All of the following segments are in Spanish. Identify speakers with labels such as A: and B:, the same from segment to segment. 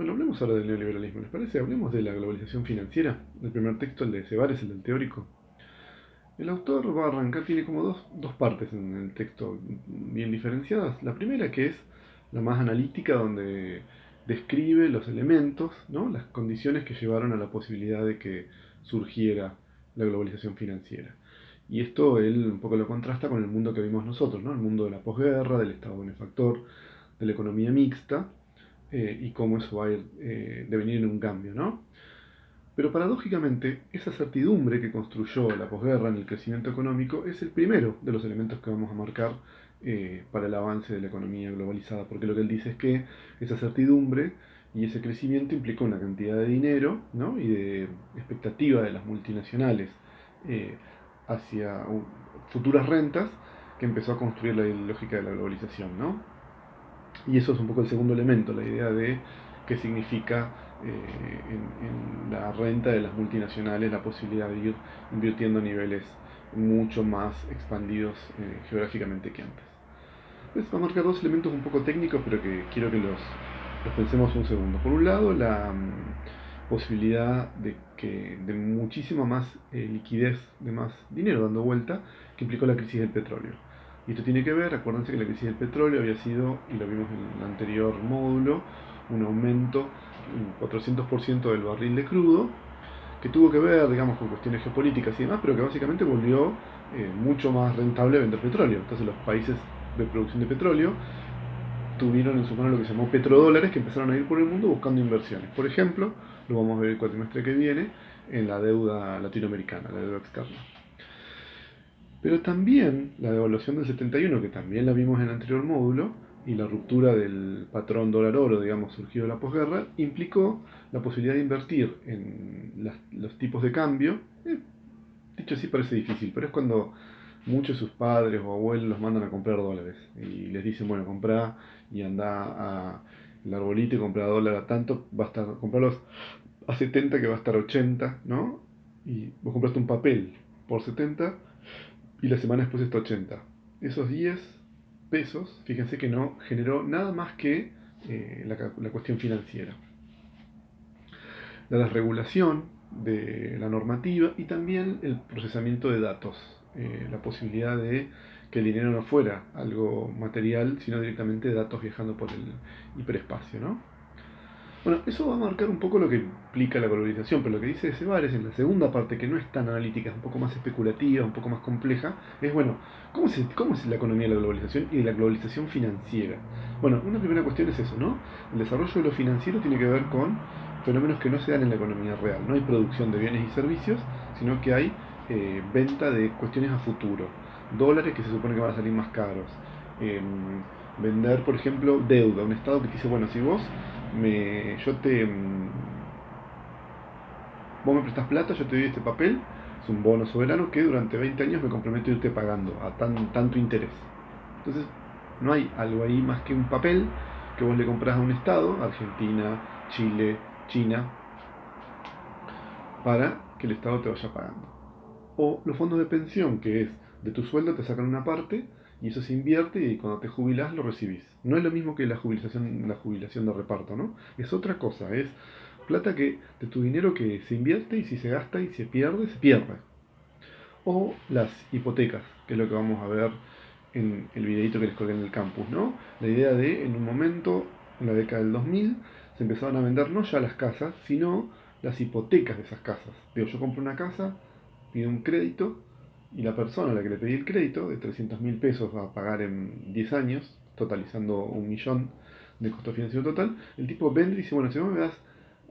A: Bueno, hablemos ahora del neoliberalismo, ¿les parece? Hablemos de la globalización financiera. El primer texto, el de Cebares, el del teórico. El autor va a arrancar, tiene como dos partes en el texto bien diferenciadas. La primera que es la más analítica, donde describe los elementos, ¿no? Las condiciones que llevaron a la posibilidad de que surgiera la globalización financiera. Y esto él un poco lo contrasta con el mundo que vimos nosotros, ¿no? El mundo de la posguerra, del Estado benefactor, de la economía mixta, y cómo eso va a ir devenir en un cambio, ¿no? Pero paradójicamente, esa certidumbre que construyó la posguerra en el crecimiento económico es el primero de los elementos que vamos a marcar para el avance de la economía globalizada, porque lo que él dice es que esa certidumbre y ese crecimiento implicó una cantidad de dinero, ¿no? Y de expectativa de las multinacionales eh, hacia futuras rentas que empezó a construir la lógica de la globalización, ¿no? Y eso es un poco el segundo elemento, la idea de qué significa en la renta de las multinacionales la posibilidad de ir invirtiendo a niveles mucho más expandidos geográficamente que antes. Entonces va a marcar dos elementos un poco técnicos, pero que quiero que los pensemos un segundo. Por un lado, la posibilidad de muchísima más liquidez, de más dinero dando vuelta, que implicó la crisis del petróleo. Y esto tiene que ver, acuérdense que la crisis del petróleo había sido, y lo vimos en el anterior módulo, un aumento un 400% del barril de crudo, que tuvo que ver, digamos, con cuestiones geopolíticas y demás, pero que básicamente volvió mucho más rentable vender petróleo. Entonces los países de producción de petróleo tuvieron en su mano lo que se llamó petrodólares, que empezaron a ir por el mundo buscando inversiones. Por ejemplo, lo vamos a ver el cuatrimestre que viene en la deuda latinoamericana, la deuda externa. Pero también la devaluación del 71, que también la vimos en el anterior módulo, y la ruptura del patrón dólar-oro, digamos, surgido de la posguerra, implicó la posibilidad de invertir en los tipos de cambio. Dicho así parece difícil, pero es cuando muchos de sus padres o abuelos los mandan a comprar dólares y les dicen, bueno, comprá y anda a el arbolito y compra dólar a tanto, va a estar, comprarlos a 70 que va a estar a 80, ¿no? Y vos compraste un papel por 70 y la semana después está 80. Esos 10 pesos, fíjense que no generó nada más que la cuestión financiera. La desregulación de la normativa y también el procesamiento de datos, la posibilidad de que el dinero no fuera algo material, sino directamente datos viajando por el hiperespacio, ¿no? Bueno, eso va a marcar un poco lo que implica la globalización, pero lo que dice Cebares en la segunda parte, que no es tan analítica, es un poco más especulativa, un poco más compleja, es, bueno, cómo es la economía de la globalización y de la globalización financiera? Bueno, una primera cuestión es eso, ¿no? El desarrollo de lo financiero tiene que ver con fenómenos que no se dan en la economía real. No hay producción de bienes y servicios, sino que hay venta de cuestiones a futuro. Dólares que se supone que van a salir más caros. Vender, por ejemplo, deuda. Un Estado que te dice, bueno, si yo te, vos me prestas plata, yo te doy este papel, es un bono soberano que durante 20 años me comprometo a irte pagando a tanto interés. Entonces, no hay algo ahí más que un papel que vos le compras a un Estado, Argentina, Chile, China, para que el Estado te vaya pagando. O los fondos de pensión, que es de tu sueldo te sacan una parte y eso se invierte y cuando te jubilás lo recibís. No es lo mismo que la jubilación de reparto, ¿no? Es otra cosa, es plata que de tu dinero que se invierte y si se gasta y se pierde, se pierde. O las hipotecas, que es lo que vamos a ver en el videito que les colgué en el campus, ¿no? La idea de, en un momento, en la década del 2000, se empezaron a vender no ya las casas, sino las hipotecas de esas casas. Digo, yo compro una casa, pido un crédito, y la persona a la que le pedí el crédito, de 300.000 pesos, va a pagar en 10 años, totalizando 1.000.000 de costo financiero total, el tipo vende y dice, bueno, si vos me das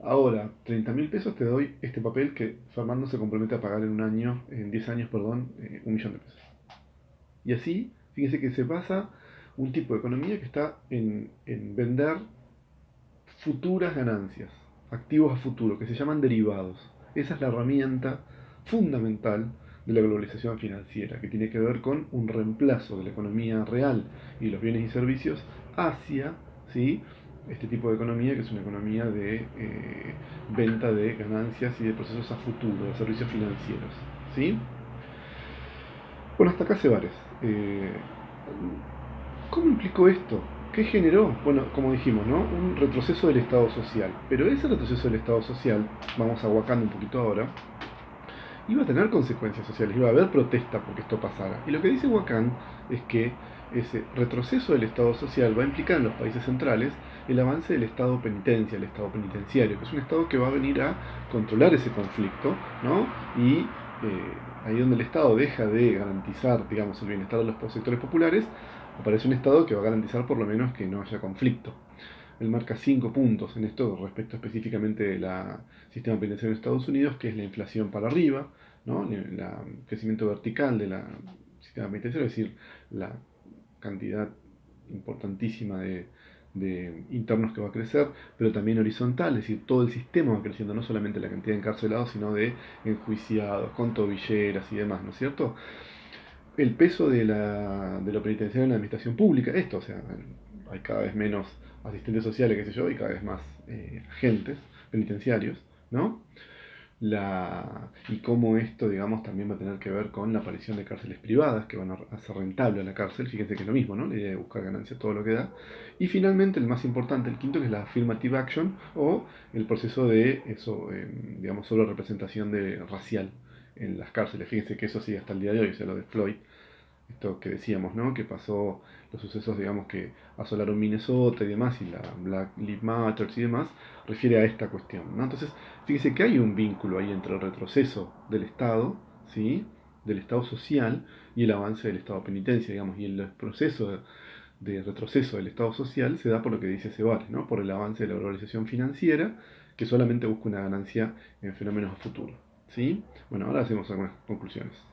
A: ahora 30.000 pesos, te doy este papel que Fernando se compromete a pagar en un año, en 10 años, perdón, 1.000.000 de pesos. Y así, fíjense que se basa un tipo de economía que está en vender futuras ganancias, activos a futuro, que se llaman derivados. Esa es la herramienta fundamental de la globalización financiera, que tiene que ver con un reemplazo de la economía real y los bienes y servicios hacia, ¿sí?, este tipo de economía, que es una economía de venta de ganancias y de procesos a futuro, de servicios financieros. ¿Sí? Bueno, hasta acá Cebares. ¿Cómo implicó esto ¿Qué generó? Bueno, como dijimos, ¿no? Un retroceso del Estado social. Pero ese retroceso del Estado social, vamos aguacando un poquito ahora, iba a tener consecuencias sociales, iba a haber protesta porque esto pasara. Y lo que dice Huacán es que ese retroceso del Estado social va a implicar en los países centrales el avance del Estado penitencia, el Estado penitenciario, que es un Estado que va a venir a controlar ese conflicto, ¿no? Y ahí donde el Estado deja de garantizar, digamos, el bienestar de los sectores populares, aparece un Estado que va a garantizar por lo menos que no haya conflicto. Él marca 5 puntos en esto respecto específicamente del sistema penitenciario de Estados Unidos, que es la inflación para arriba, ¿no? El crecimiento vertical del sistema penitenciario, es decir, la cantidad importantísima de internos que va a crecer, pero también horizontal, es decir, todo el sistema va creciendo, no solamente la cantidad de encarcelados, sino de enjuiciados, con tobilleras y demás, ¿no es cierto? El peso de lo penitenciario en la administración pública, esto, o sea, hay cada vez menos asistentes sociales, qué sé yo, y cada vez más agentes penitenciarios, ¿no? Y cómo esto, digamos, también va a tener que ver con la aparición de cárceles privadas que van a hacer rentable a la cárcel, fíjense que es lo mismo, ¿no? La idea de buscar ganancias, todo lo que da. Y finalmente, el más importante, el quinto, que es la affirmative action, o el proceso de eso, digamos, solo representación racial en las cárceles. Fíjense que eso sigue hasta el día de hoy, o sea, lo de Floyd, esto que decíamos, ¿no? Que pasó los sucesos, digamos, que asolaron Minnesota y demás, y la Black Lives Matter y demás, refiere a esta cuestión, ¿no? Entonces, fíjese que hay un vínculo ahí entre el retroceso del Estado, ¿sí? Del Estado social y el avance del Estado penitencia, digamos, y el proceso de retroceso del Estado social se da por lo que dice Ceballos, ¿no? Por el avance de la globalización financiera, que solamente busca una ganancia en fenómenos a futuro, ¿sí? Bueno, ahora hacemos algunas conclusiones.